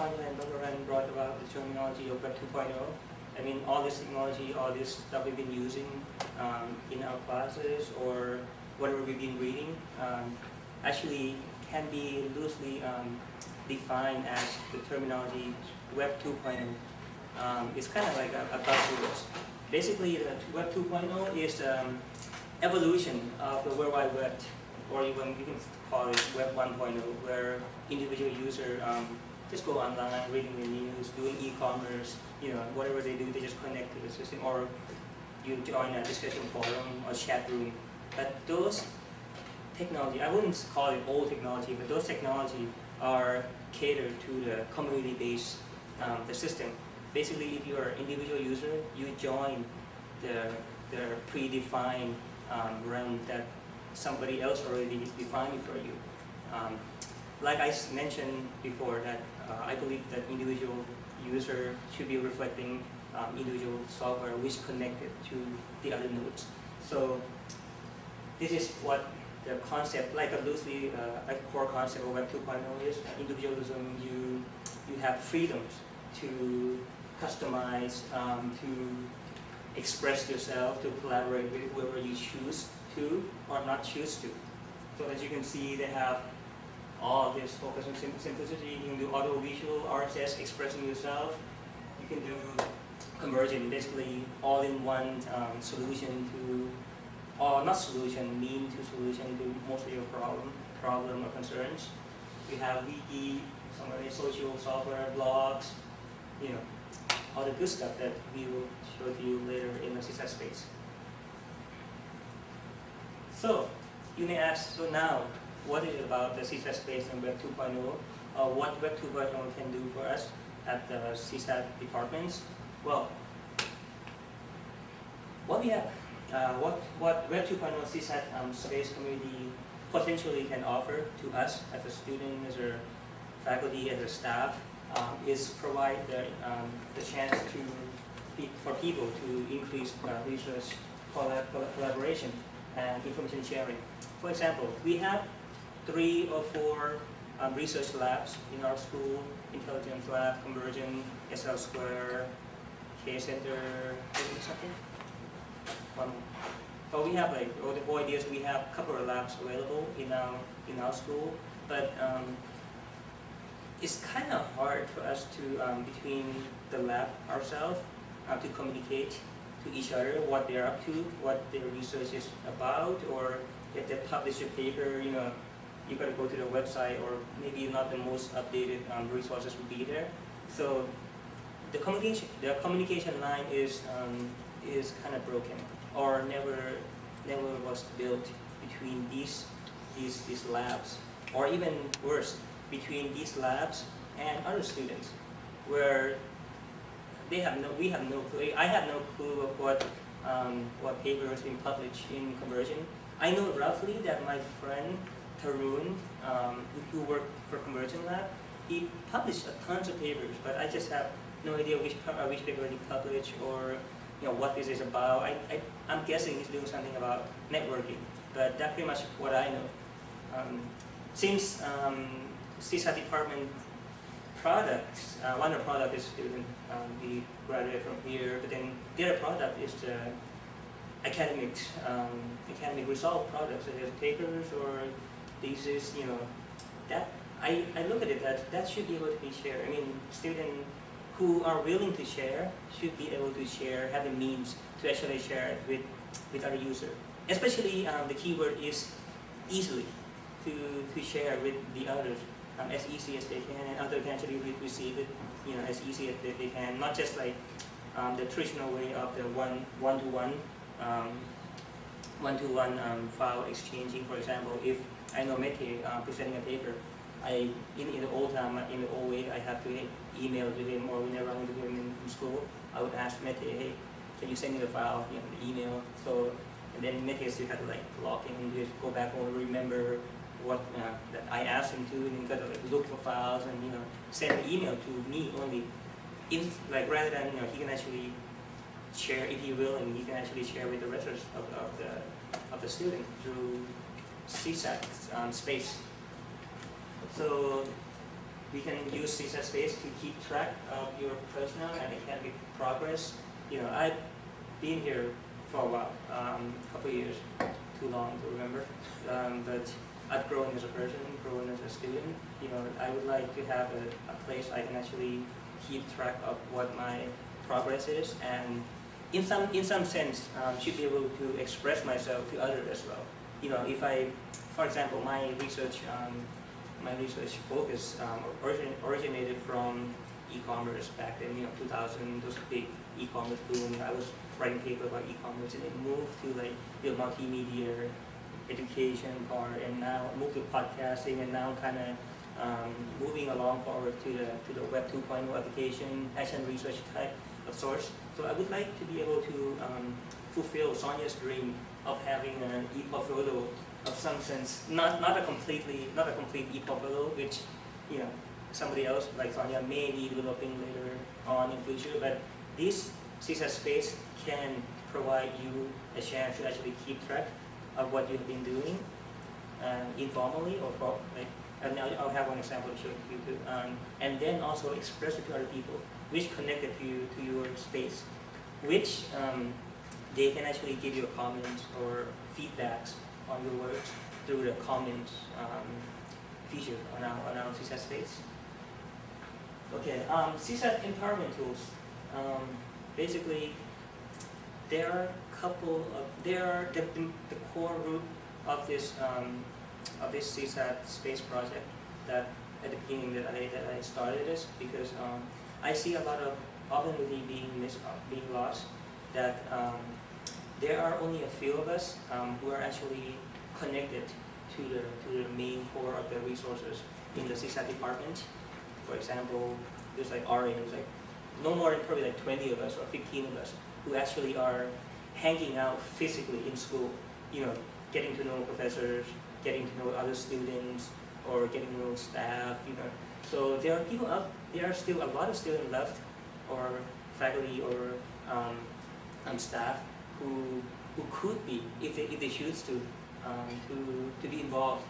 And Dr. Ren brought about the terminology of Web 2.0. I mean, all this technology, all this stuff we've been using in our classes or whatever we've been reading actually can be loosely defined as the terminology Web 2.0. It's kind of like a buzzword. Basically, the Web 2.0 is evolution of the World Wide Web, or even you can call it Web 1.0, where individual user just go online, reading the news, doing e-commerce, whatever they do, they just connect to the system, or you join a discussion forum or chat room. But those technology, I wouldn't call it old technology, but those technology are catered to the community-based the system. Basically, if you're an individual user, you join the predefined realm that somebody else already defined for you. Like I mentioned before, that I believe that individual user should be reflecting individual software which connected to the other nodes. So this is what the concept, like a loosely, a core concept of Web 2.0 is. Individualism, you have freedoms to customize, to express yourself, to collaborate with whoever you choose to or not choose to. So as you can see, they have all this focus on simplicity. You can do audio-visual, RSS, expressing yourself. You can do conversion, basically all-in-one solution to, or not solution, mean to solution to most of your problem or concerns. We have wiki, some of the social software, blogs, all the good stuff that we will show to you later in the SISATSPACE. So you may ask, so now, what is it about the SISATSPACE and Web 2.0? What Web 2.0 can do for us at the CSAT departments? Well, what we have, what Web 2.0 CSAT space community potentially can offer to us as a student, as a faculty, as a staff, is provide the chance for people to increase research collaboration and information sharing. For example, we have 3 or 4 research labs in our school: Intelligence Lab, Conversion, SL Square, K Center, something. But we have, like, the whole idea is we have a couple of labs available in our school, but it's kind of hard for us to, between the lab ourselves, to communicate to each other what they're up to, what their research is about, or if they publish a paper, you got to go to the website, or maybe not the most updated resources will be there. So the communication line is kind of broken, or never was built between these labs, or even worse, between these labs and other students, where we have no clue. I have no clue of what paper has been published in Conversion. I know roughly that my friend Tarun, who worked for Conversion Lab, he published tons of papers, but I just have no idea which paper he published, or what this is about. I'm guessing he's doing something about networking, but that's pretty much what I know. Since CSAT department products, one of the product is student, we graduate from here, but then the other product is the academic result products, such as papers or thesis. That I look at it that should be able to be shared. I mean, students who are willing to share should be able to share, have the means to actually share it with other users. Especially the keyword is easily to share with the others. As easy as they can, and others can actually receive it, as easy as they can. Not just like the traditional way of the one-to-one file exchanging. For example, if I know Mete presenting a paper, in the old way, I have to email to him, or whenever I went to him in school, I would ask Mete, hey, can you send me the file, the email? So, and then Mete still had to log in, just go back and remember what that I asked him to, and he got to look for files and send an email to me only. Rather than he can actually share, if he will, and he can actually share with the rest of the student through CSAT space. So we can use SISATSPACE to keep track of your personal and academic progress. I've been here for a while, a couple of years, too long to remember, but I've grown as a person, grown as a student. I would like to have a place I can actually keep track of what my progress is, and in some sense, should be able to express myself to others as well. If I, for example, my research focus originated from e-commerce back then, 2000, those big e-commerce boom. I was writing paper about e-commerce, and it moved to like multimedia education part, and now moved to podcasting, and now kind of moving along forward to the Web 2.0 application, action research type of source. So I would like to be able to fulfill Sonya's dream of having an e-portfolio of some sense, not a complete e-portfolio, which somebody else like Sonya may be developing later on in future, but this SISATSPACE can provide you a chance to actually keep track of what you've been doing informally or and I'll have one example to show you too. And then also express it to other people, which connected to your space, which they can actually give you comments or feedbacks on your work through the comments feature on our SISATSPACE. Okay, CSAT empowerment tools. Basically, there are the core root of this SISATSPACE project that at the beginning that I started this, because I see a lot of opportunity being lost, that there are only a few of us who are actually connected to the main core of the resources in the CSAT department. For example, there's like RA, there's like no more than probably like 20 of us or 15 of us who actually are hanging out physically in school, getting to know professors, getting to know other students, or getting to know staff, So there are still a lot of students left, or faculty or staff who could be, if they choose to be involved